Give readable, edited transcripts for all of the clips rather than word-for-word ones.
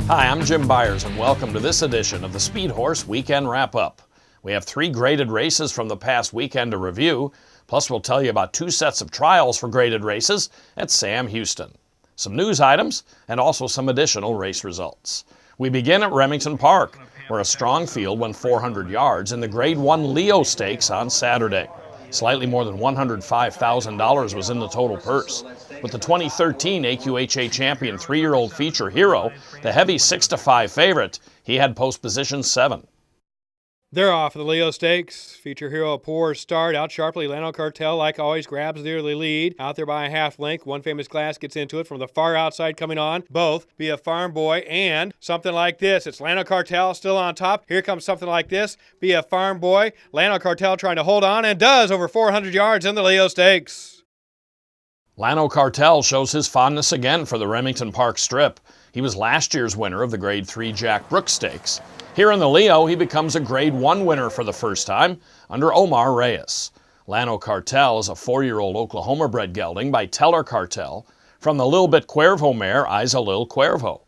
Hi, I'm Jim Byers, and welcome to this edition of the Speedhorse Weekend WrapUp. We have 3 graded races from the past weekend to review, plus we'll tell you about 2 sets of trials for graded races at Sam Houston, some news items, and also some additional race results. We begin at Remington Park, where a strong field went 400 yards in the Grade 1 Leo Stakes on Saturday. Slightly more than $105,000 was in the total purse, with the 2013 AQHA champion 3-year-old Feature Hero, the heavy 6-5 favorite. He had post position 7. They're off of the Leo Stakes. Feature Hero, a poor start. Out sharply, Lano Cartel, like always, grabs the early lead. Out there by a half length. One Famous Glass gets into it from the far outside coming on. Both Be a Farm Boy and something like this. It's Lano Cartel still on top. Here comes something like this. Be a Farm Boy. Lano Cartel trying to hold on and does over 400 yards in the Leo Stakes. Lano Cartel shows his fondness again for the Remington Park Strip. He was last year's winner of the Grade 3 Jack Brooks Stakes. Here in the Leo, he becomes a Grade 1 winner for the first time under Omar Reyes. Lano Cartel is a 4-year-old Oklahoma-bred gelding by Teller Cartel from the Lil Bit Cuervo mare Isa Lil Cuervo.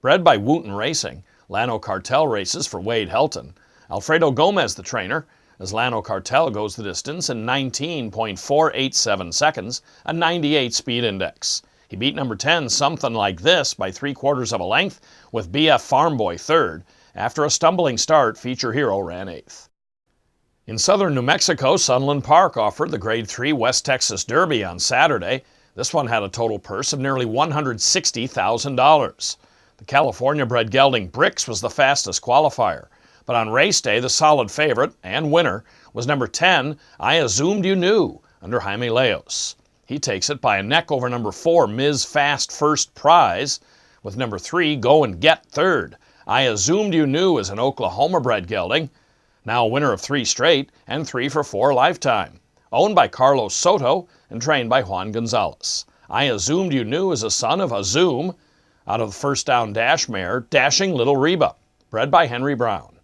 Bred by Wooten Racing, Lano Cartel races for Wade Helton. Alfredo Gomez, the trainer, as Lano Cartel goes the distance in 19.487 seconds, a 98 speed index. He beat number 10, Something Like This, by 3/4 of a length, with BF Farm Boy third. After a stumbling start, Feature Hero ran 8th. In southern New Mexico, Sunland Park offered the Grade 3 West Texas Derby on Saturday. This one had a total purse of nearly $160,000. The California-bred gelding Bricks was the fastest qualifier, but on race day, the solid favorite and winner was number 10, I Assumed You Knew, under Jaime Leos. He takes it by a neck over number 4, Ms. Fast First Prize, with number 3, Go and Get third. I Assumed You Knew is an Oklahoma-bred gelding, now a winner of 3 straight and 3 for 4 lifetime. Owned by Carlos Soto and trained by Juan Gonzalez. I Assumed You Knew is a son of Azum, out of the First Down Dash mare, Dashing Little Reba, bred by Henry Brown.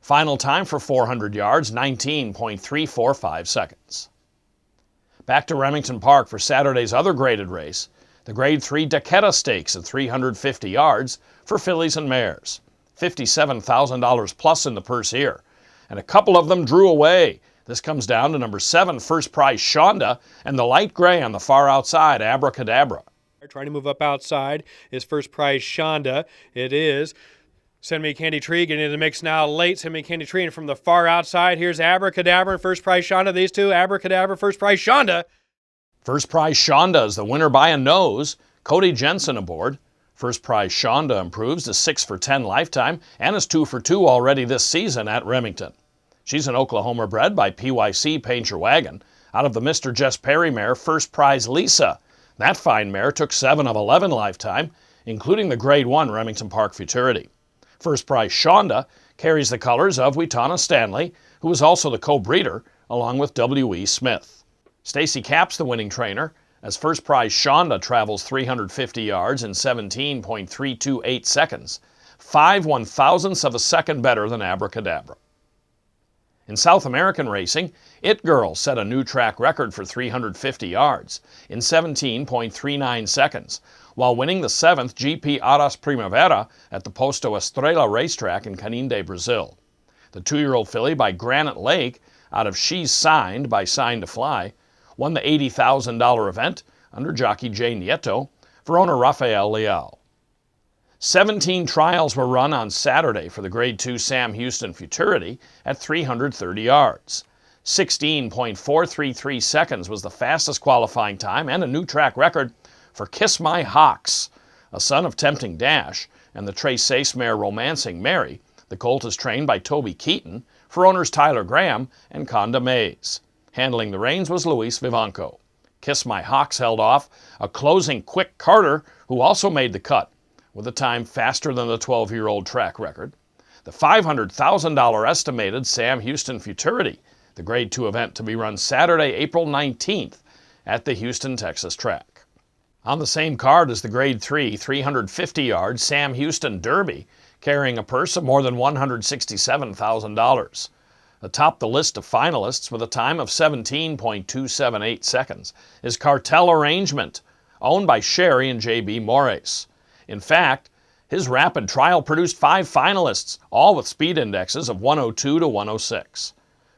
Final time for 400 yards, 19.345 seconds. Back to Remington Park for Saturday's other graded race, the Grade 3 Decketta Stakes at 350 yards for fillies and mares. $57,000 plus in the purse here, and a couple of them drew away. This comes down to number 7, First Prize Shonda, and the light gray on the far outside, Abracadabra. Trying to move up outside is First Prize Shonda. It is Send Me a Candy Tree getting into the mix now late. Send Me a Candy Tree, and from the far outside, here's Abracadabra and First Prize Shonda. These two, Abracadabra, First Prize Shonda. First Prize Shonda is the winner by a nose. Cody Jensen aboard. First Prize Shonda improves to 6 for 10 lifetime and is 2 for 2 already this season at Remington. She's an Oklahoma bred by PYC Paint Your Wagon out of the Mr. Jess Perry mare First Prize Lisa. That fine mare took 7 of 11 lifetime, including the Grade 1 Remington Park Futurity. First Prize Shonda carries the colors of Weetana Stanley, who is also the co-breeder, along with W.E. Smith. Stacy Capps, the winning trainer, as First Prize Shonda travels 350 yards in 17.328 seconds, 5/1000ths of a second better than Abracadabra. In South American racing, It Girl set a new track record for 350 yards in 17.39 seconds, while winning the 7th GP Aras Primavera at the Posto Estrela racetrack in Caninde, Brazil. The 2-year-old filly by Granite Lake, out of She's Signed by Sign to Fly, won the $80,000 event under jockey Jay Nieto for owner Rafael Leal. 17 trials were run on Saturday for the Grade 2 Sam Houston Futurity at 330 yards. 16.433 seconds was the fastest qualifying time and a new track record for Kiss My Hawks, a son of Tempting Dash, and the Trace Sace mare Romancing Mary. The colt is trained by Toby Keaton for owners Tyler Graham and Conda Mays. Handling the reins was Luis Vivanco. Kiss My Hawks held off a closing Quick Carter, who also made the cut, with a time faster than the 12-year-old track record. The $500,000 estimated Sam Houston Futurity, the Grade 2 event to be run Saturday, April 19th at the Houston, Texas track. On the same card as the Grade 3 350-yard Sam Houston Derby, carrying a purse of more than $167,000. Atop the list of finalists with a time of 17.278 seconds is Cartel Arrangement, owned by Sherry and J.B. Moraes. In fact, His rapid trial produced 5 finalists, all with speed indexes of 102 to 106.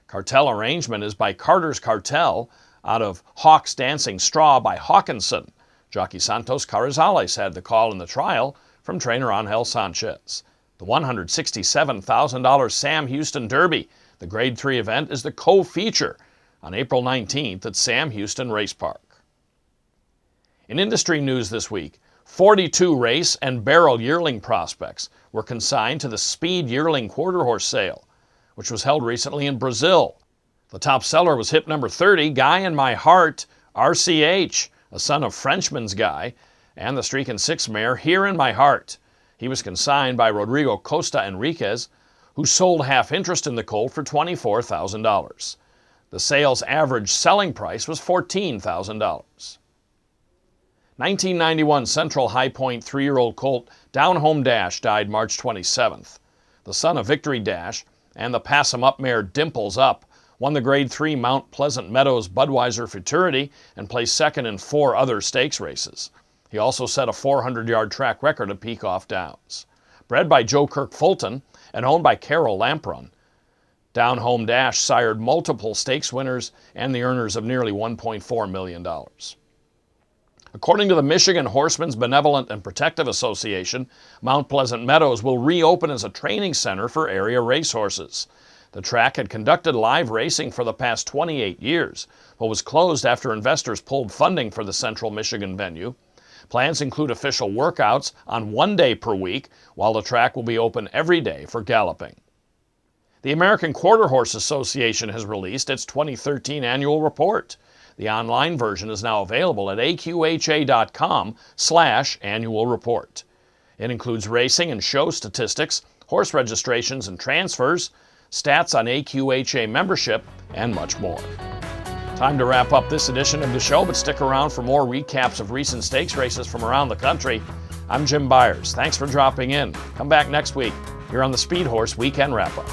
Cartel arrangement is by Carter's Cartel out of Hawks Dancing Straw by Hawkinson. Jockey Santos Carrizales had the call in the trial from trainer Angel Sanchez. The $167,000 Sam Houston Derby, the Grade 3 event, is the co-feature on April 19th at Sam Houston Race Park. In industry news this week, 42 race and barrel yearling prospects were consigned to the Speed Yearling Quarter Horse Sale, which was held recently in Brazil. The top seller was hip number 30, Guy in My Heart, RCH, a son of Frenchman's Guy, and the Streak and 6 mare, Here in My Heart. He was consigned by Rodrigo Costa Enriquez, who sold half interest in the colt for $24,000. The sale's average selling price was $14,000. 1991 Central High Point 3-year-old colt Down Home Dash died March 27th. The son of Victory Dash and the Pass 'em Up mare Dimples Up won the Grade 3 Mount Pleasant Meadows Budweiser Futurity and placed second in 4 other stakes races. He also set a 400-yard track record at Peacoff Downs. Bred by Joe Kirk Fulton and owned by Carol Lamprun, Down Home Dash sired multiple stakes winners and the earners of nearly $1.4 million. According to the Michigan Horsemen's Benevolent and Protective Association, Mount Pleasant Meadows will reopen as a training center for area racehorses. The track had conducted live racing for the past 28 years, but was closed after investors pulled funding for the Central Michigan venue. Plans include official workouts on 1 day per week, while the track will be open every day for galloping. The American Quarter Horse Association has released its 2013 annual report. The online version is now available at aqha.com/annual report. It includes racing and show statistics, horse registrations and transfers, stats on AQHA membership, and much more. Time to wrap up this edition of the show, but stick around for more recaps of recent stakes races from around the country. I'm Jim Byers. Thanks for dropping in. Come back next week here on the Speedhorse Weekend Wrap-Up.